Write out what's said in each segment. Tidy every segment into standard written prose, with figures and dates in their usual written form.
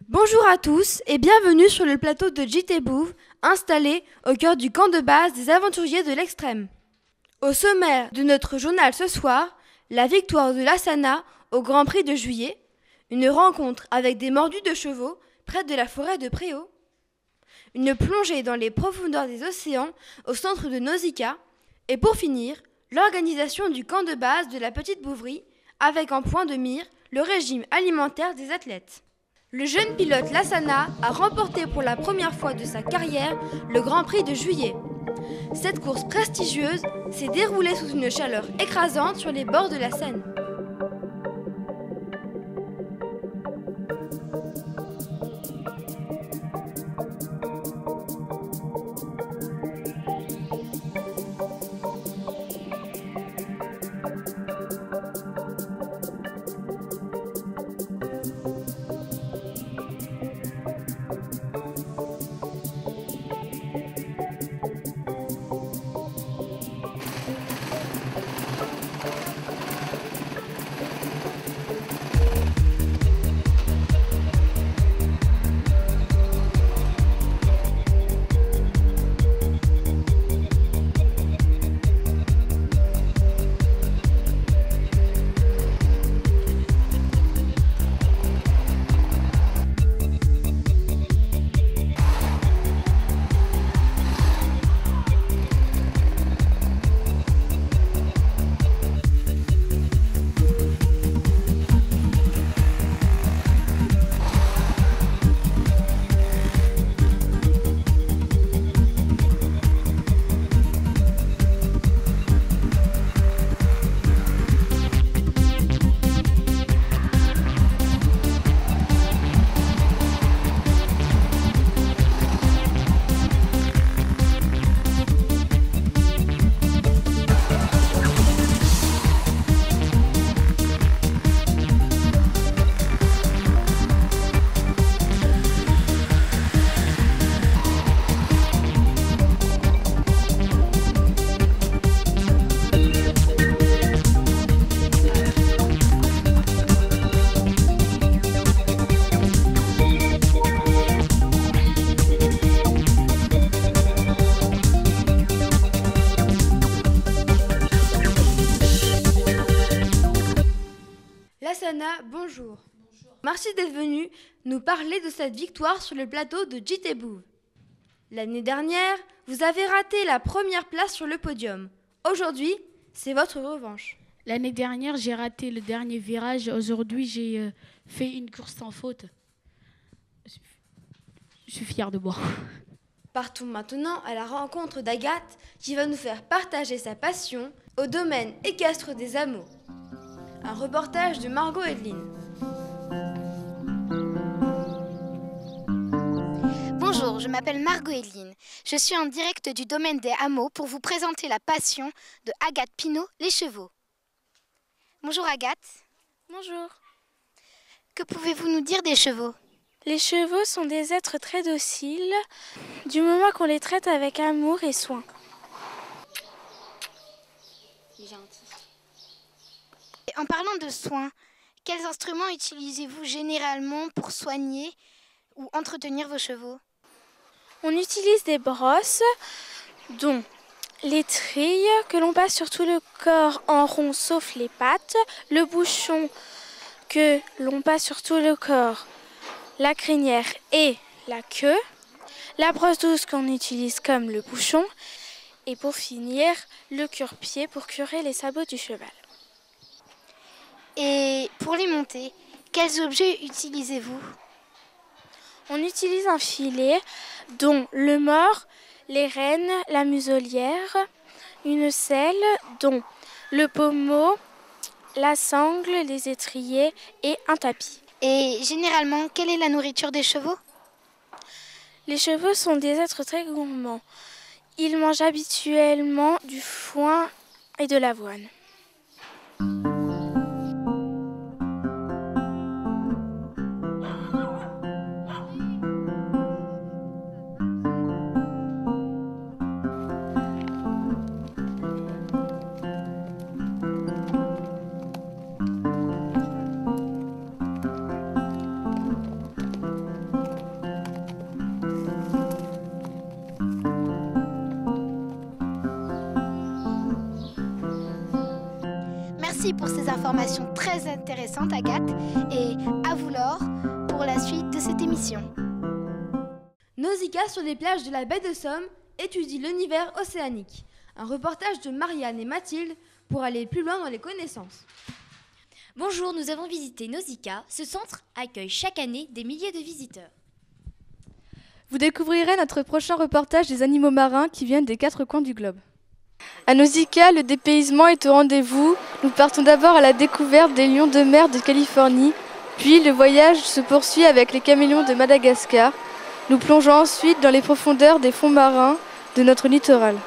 Bonjour à tous et bienvenue sur le plateau de JT Bouv, installé au cœur du camp de base des aventuriers de l'Extrême. Au sommaire de notre journal ce soir, la victoire de l'Assana au Grand Prix de juillet, une rencontre avec des mordus de chevaux près de la forêt de Préau, une plongée dans les profondeurs des océans au centre de Nausicaa, et pour finir, l'organisation du camp de base de la Petite Bouvrie avec en point de mire le régime alimentaire des athlètes. Le jeune pilote Lassana a remporté pour la première fois de sa carrière le Grand Prix de juillet. Cette course prestigieuse s'est déroulée sous une chaleur écrasante sur les bords de la Seine. Lassana, bonjour. Bonjour. Merci d'être venu nous parler de cette victoire sur le plateau de JT Bouv. L'année dernière, vous avez raté la première place sur le podium. Aujourd'hui, c'est votre revanche. L'année dernière, j'ai raté le dernier virage. Aujourd'hui, j'ai fait une course sans faute. Je suis fière de moi. Partons maintenant à la rencontre d'Agathe qui va nous faire partager sa passion au domaine équestre des Hameaux. Un reportage de Margot Edeline. Bonjour, je m'appelle Margot Edeline. Je suis en direct du domaine des Hameaux pour vous présenter la passion de Agathe Pinault, les chevaux. Bonjour Agathe. Bonjour. Que pouvez-vous nous dire des chevaux ? Les chevaux sont des êtres très dociles, du moment qu'on les traite avec amour et soin. Et en parlant de soins, quels instruments utilisez-vous généralement pour soigner ou entretenir vos chevaux ? On utilise des brosses, dont les trilles que l'on passe sur tout le corps en rond sauf les pattes, le bouchon que l'on passe sur tout le corps, la crinière et la queue, la brosse douce qu'on utilise comme le bouchon et pour finir le cure-pied pour curer les sabots du cheval. Et pour les monter, quels objets utilisez-vous ? On utilise un filet dont le mors, les rênes, la muselière, une selle dont le pommeau, la sangle, les étriers et un tapis. Et généralement, quelle est la nourriture des chevaux ? Les chevaux sont des êtres très gourmands. Ils mangent habituellement du foin et de l'avoine. Merci pour ces informations très intéressantes, Agathe, et à vous, Laure, pour la suite de cette émission. Nausicaa sur les plages de la baie de Somme étudie l'univers océanique. Un reportage de Marianne et Mathilde pour aller plus loin dans les connaissances. Bonjour, nous avons visité Nausicaa. Ce centre accueille chaque année des milliers de visiteurs. Vous découvrirez notre prochain reportage des animaux marins qui viennent des 4 coins du globe. À Nausicaa, le dépaysement est au rendez-vous. Nous partons d'abord à la découverte des lions de mer de Californie, puis le voyage se poursuit avec les caméléons de Madagascar. Nous plongeons ensuite dans les profondeurs des fonds marins de notre littoral.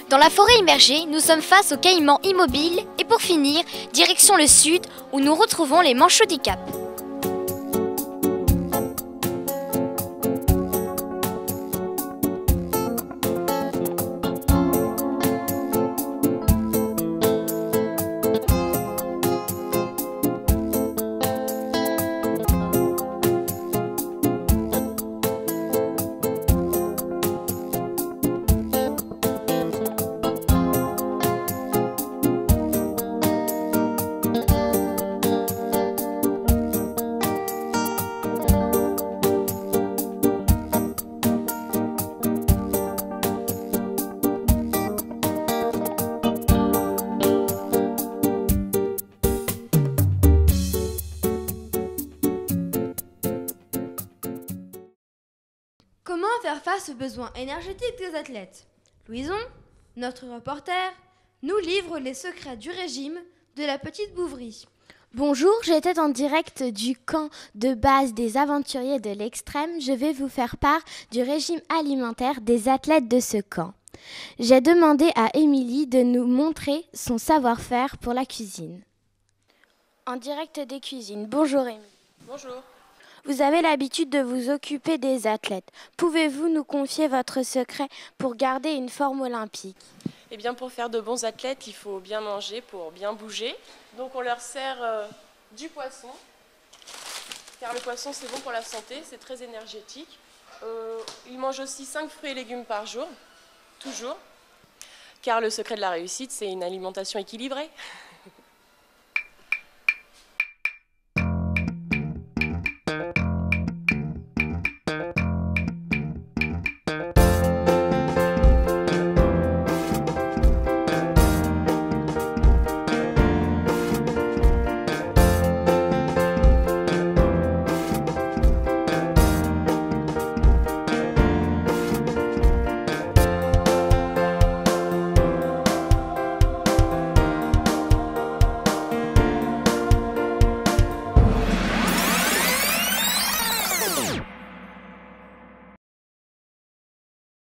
Dans la forêt immergée, nous sommes face au caïman immobile et pour finir, direction le sud où nous retrouvons les manchots du Cap. Comment faire face aux besoins énergétiques des athlètes? Louison, notre reporter, nous livre les secrets du régime de la petite Bouvry. Bonjour, j'étais en direct du camp de base des aventuriers de l'Extrême. Je vais vous faire part du régime alimentaire des athlètes de ce camp. J'ai demandé à Émilie de nous montrer son savoir-faire pour la cuisine. En direct des cuisines. Bonjour Émilie. Bonjour. Vous avez l'habitude de vous occuper des athlètes. Pouvez-vous nous confier votre secret pour garder une forme olympique? Eh bien, pour faire de bons athlètes, il faut bien manger pour bien bouger. Donc on leur sert du poisson, car le poisson c'est bon pour la santé, c'est très énergétique. Ils mangent aussi 5 fruits et légumes par jour, toujours. Car le secret de la réussite, c'est une alimentation équilibrée.